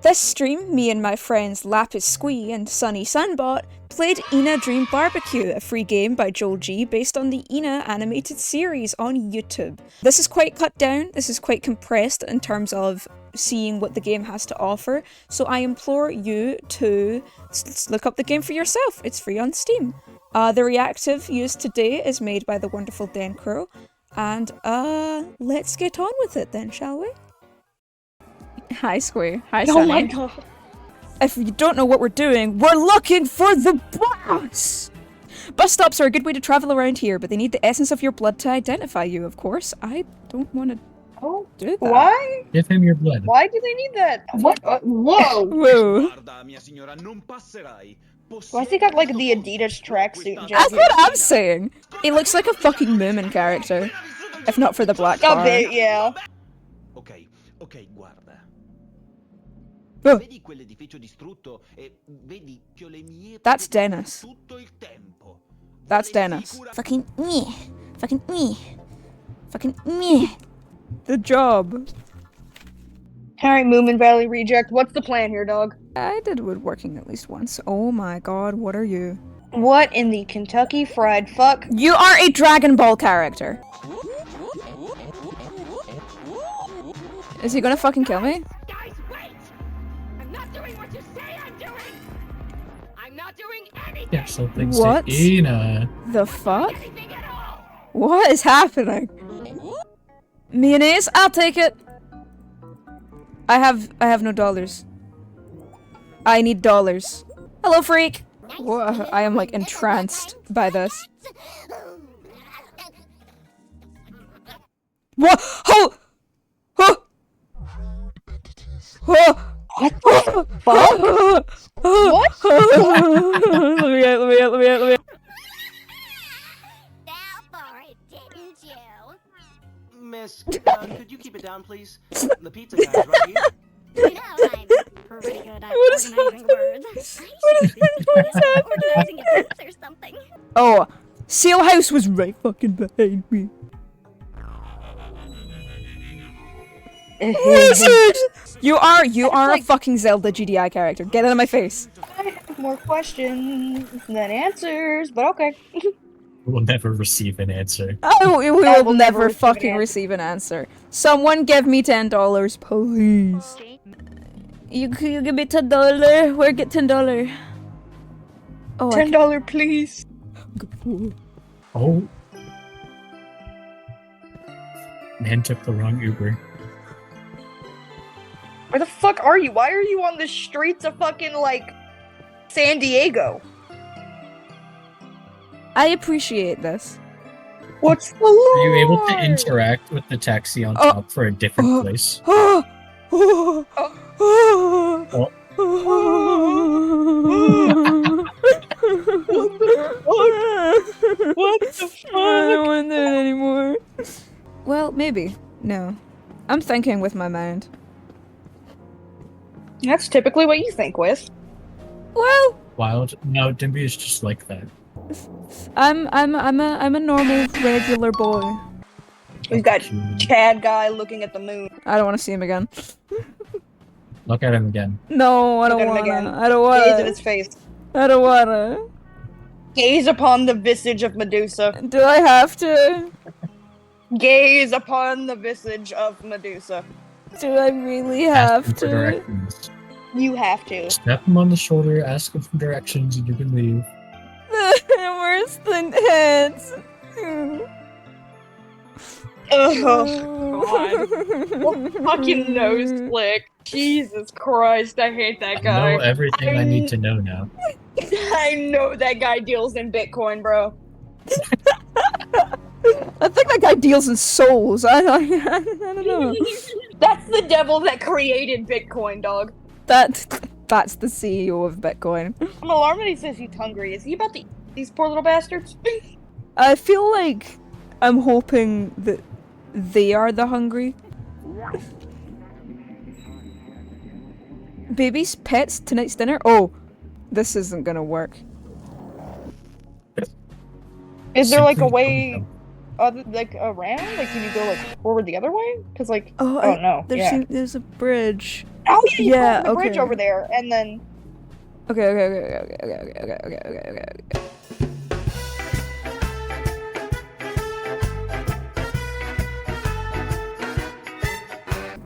This stream, me and my friends Lapisqui and Sunny Sunbot played ENA Dream BBQ, a free game by Joel G based on the ENA animated series on YouTube. This is quite cut down, this is quite compressed in terms of seeing what the game has to offer, so I implore you to look up the game for yourself. It's free on Steam. The reactive used today is made by the wonderful Dan Crow, and let's get on with it then, shall we? Hi Squee. Hi Sunny. Oh my god. If you don't know what we're doing, we're looking for the bus! Bus stops are a good way to travel around here, but they need the essence of your blood to identify you, of course. I don't want to do that. Why? Give him your blood. Why do they need that? What? Whoa! Whoa. Why has he got like the Adidas tracksuit and That's jacket? what I'm saying! He looks like a fucking Moomin character. If not for the black A car. bit, yeah. Ok, guarda. Oh. Vedi quell'edificio distrutto e vedi che ho le mie That's Dennis. tutto il tempo. That's Dennis. Fucking me. Fucking me. Fucking me. The job. Alright, Moomin Valley Reject, what's the plan here, dog? I did woodworking at least once. Oh my god, what are you? What in the Kentucky Fried Fuck? You are a Dragon Ball character. Is he gonna fucking kill me? Guys, wait! I'm not doing what you say I'm doing! I'm not doing anything! Yeah, something What? to ENA. The fuck? Anything at all! What is happening? Mayonnaise? I'll take it. I have no dollars. I need dollars. Hello, freak. Whoa, I am like entranced by this. What? Oh! Oh! Oh! What the fuck? What? Let me out. Now for it, didn't you? Miss, could you keep it down, please? The pizza guy's right here. You know I'm pretty good at What is organizing happening? words. What is happening? Organizing events or something. Oh, Seal House was right fucking behind me. Wizard! You are like- a fucking Zelda GDI character. Get out of my face. I have more questions than answers, but okay. We'll never receive an answer. We will will never never receive an fucking answer. receive an answer. Someone give me $10, please. You give me $10. Where get $10? Oh, $10, please. Oh. Man took the wrong Uber. Where the fuck are you? Why are you on the streets of fucking, like, San Diego? I appreciate this. What's the Are you able to lore? interact with the taxi on top for a different place? Oh, oh, oh, Oh. What the I don't fuck? want that anymore. Well, maybe. No. I'm thinking with my mind. That's typically what you think with. Well, Wild? No, Dimby is just like that. I'm a normal regular boy. We've got Chad guy looking at the moon. I don't want to see him again. Look at him again. No, I Look don't at him again. wanna. I don't Gaze at wanna. his face. I don't wanna. Gaze upon the visage of Medusa. Do I have to? Gaze upon the visage of Medusa. Do I really Ask have him for to? directions. You have to. Step him on the shoulder, ask him for directions, and you can leave. Worse than heads. Oh, fucking nose flick. Jesus Christ, I hate that I guy. know everything I need to know now. I know that guy deals in Bitcoin, bro. I think that guy deals in souls. I don't know. That's the devil that created Bitcoin, dog. That's the CEO of Bitcoin. I'm alarmed that he says he's hungry. Is he about to eat these poor little bastards? I feel like I'm hoping that they are the hungry. Babies, pets, tonight's dinner? Oh, this isn't gonna work. Is there like a Simply way don't know. like around? Like, can you go like forward the other way? Cause like, Oh, oh no, yeah. There's a bridge. Oh yeah, you Yeah, the bridge okay. over there, and then Okay.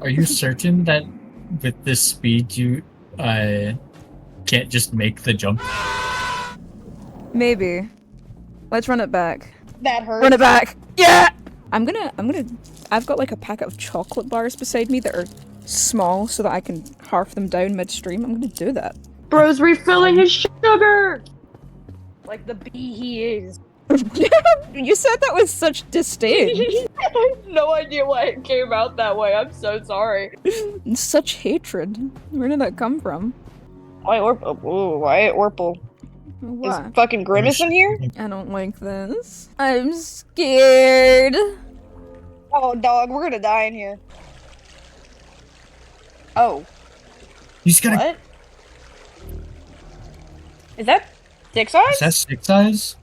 Are you certain that with this speed you can't just make the jump? Maybe. Let's run it back. that hurts. Run it back. Yeah. I've got like a packet of chocolate bars beside me that are small so that I can half them down midstream. I'm gonna do that. Bro's refilling his sugar. Like the bee he is. You said that with such disdain. I have no idea why it came out that way. I'm so sorry. Such hatred. Where did that come from? Wyatt Orple. Ooh, Wyatt Orple. Is What? fucking Grimace in here? I don't like this. I'm scared. Oh, dog, we're gonna die in here. Oh. He's gonna. What? Is that Six Eyes? Is that Six Eyes?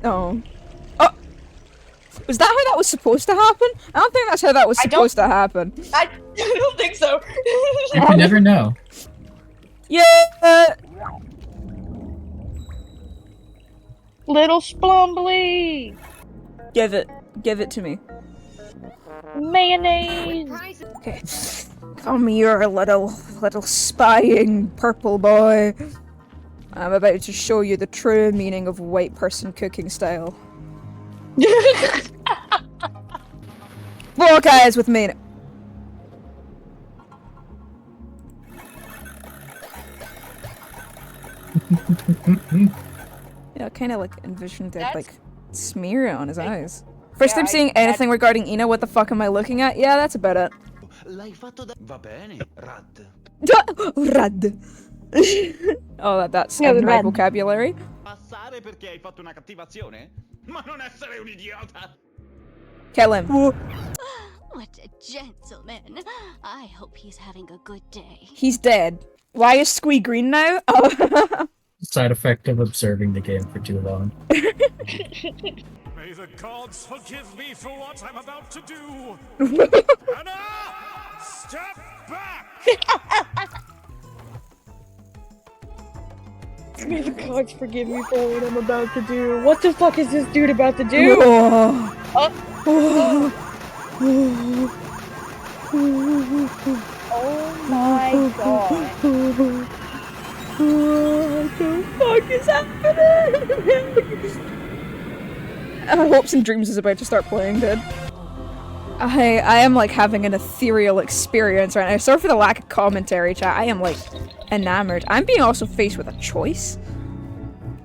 Oh. Oh! Was that how that was supposed to happen? I don't think that's how that was supposed to happen. I don't think so. You can never know. Yeah! Little Splumbly! Give it to me. Mayonnaise! Okay. Come here, little spying purple boy. I'm about to show you the true meaning of white person cooking style. Lock eyes with me. Yeah, I kind of like envisioned that like smear it on his eyes. First time seeing anything regarding Ina, what the fuck am I looking at? Yeah, that's about it. L'hai fatto da... Va bene, Rad. Rad. Oh, that's Yeah, in my rad. vocabulary. Passare perché hai fatto una cattiva azione? Ma non essere un idiota! Kill him. What a gentleman. I hope he's having a good day. He's dead. Why is Squee green now? Oh. Side effect of observing the game for too long. May the gods forgive me for what I'm about to do. Anna, step back. May the gods forgive me for what I'm about to do. What the fuck is this dude about to do? Oh my god. What the fuck is happening? Hopes and Dreams is about to start playing, dude. I am like having an ethereal experience right now. Sorry for the lack of commentary, chat. I am like enamored. I'm being also faced with a choice.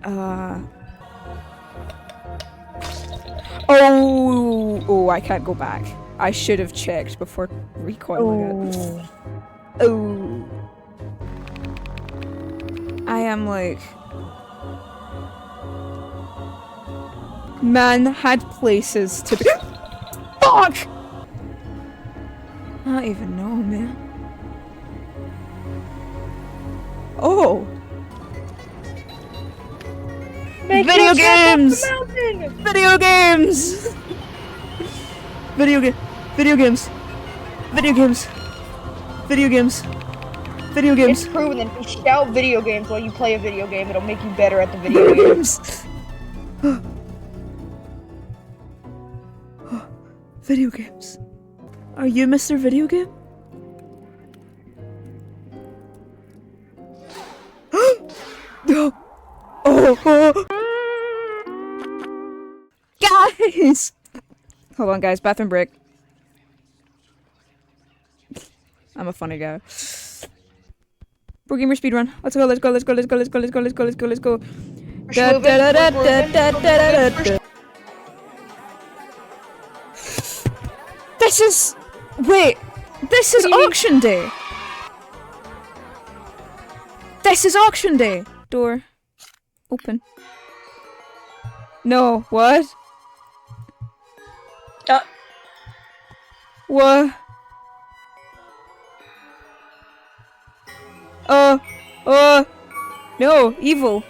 Oh, I can't go back. I should have checked before recoiling it. Oh. I am like... Man had places to be- Fuck! I don't even know, man. Oh! Video games! Video games! Video games! Video games! Video games! Video games! Video games! It's proven that if you shout video games while you play a video game, it'll make you better at the video games. Video games. Are you Mr. Video Game? No. Oh. Guys! Hold on, guys. Bathroom break. I'm a funny guy. Pro gamer speedrun. Let's go, let's go, let's go, let's go, let's go, let's go, let's go, let's go, let's go. Da, da, da, da, da, da, da, da. This is... Wait. This is auction day. This is auction day. Door. Open. No. What? What? No. Evil.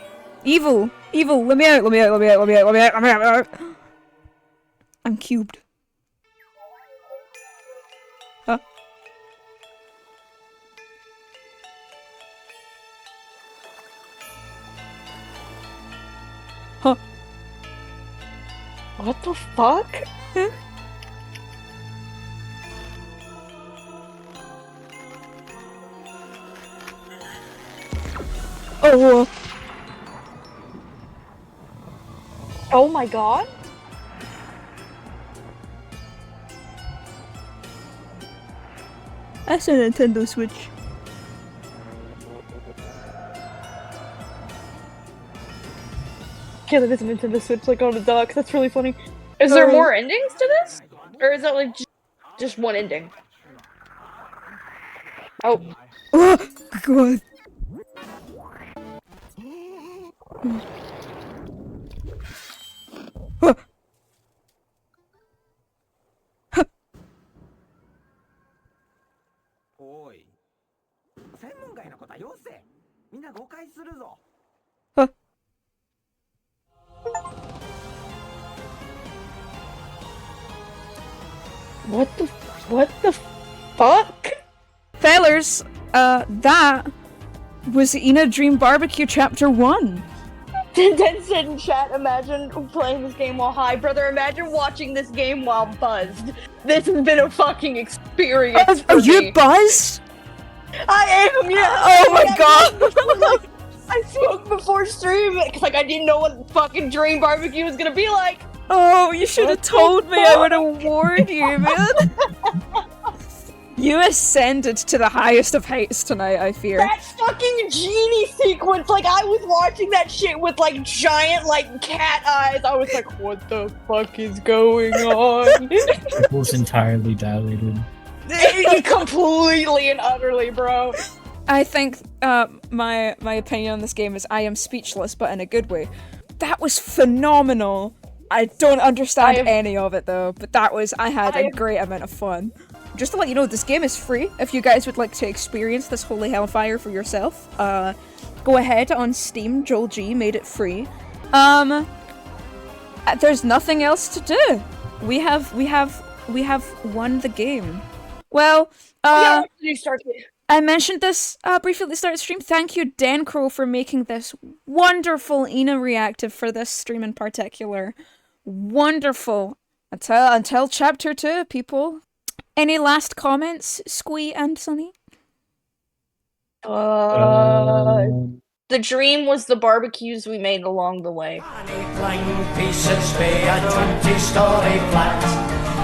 Evil. Evil, let me out, let me out, let me out, let me out, let me out, let me out, let me out. I'm cubed. Huh? Huh? What the fuck? Oh. Oh my god. That's a Nintendo Switch. Yeah, that is a Nintendo Switch like on a dock. That's really funny. Is there more endings to this? Or is that like just one ending? Oh. Oh god. Huh. Huh. おい、専門外のことはよせ。みんな誤解するぞ。Huh. What the fuck? Fellers, that was ENA Dream Barbecue Chapter 1. Den said in chat, imagine playing this game while high. Brother, imagine watching this game while buzzed. This has been a fucking experience for Are me. you buzzed? I am, yeah! Oh my god! I smoked before stream, because like, I didn't know what fucking Dream Barbecue was gonna be like. Oh, you should have told me. I would have warned you, man. You ascended to the highest of heights tonight, I fear. That fucking genie sequence, like, I was watching that shit with, like, giant, like, cat eyes. I was like, what the fuck is going on? It was entirely dilated. Completely and utterly, bro. I think my opinion on this game is I am speechless, but in a good way. That was phenomenal. I don't understand any of it though, but I had a great amount of fun. Just to let you know, this game is free. If you guys would like to experience this holy hellfire for yourself, go ahead on Steam. Joel G made it free. There's nothing else to do. We have won the game. Well, I mentioned this briefly at the start of the stream. Thank you, Dencro, for making this wonderful ENA reactive for this stream in particular. Wonderful. Until chapter 2, people. Any last comments, Squee and Sunny? The dream was the barbecues we made along the way. Flying pieces be a 20-story flat.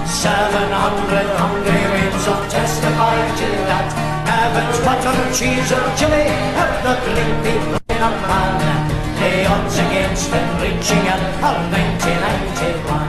700 hungry ribs will testify to that. Heaven's butter, cheese or chili, have the gleam in a pan. The odds against them reaching out are 1991.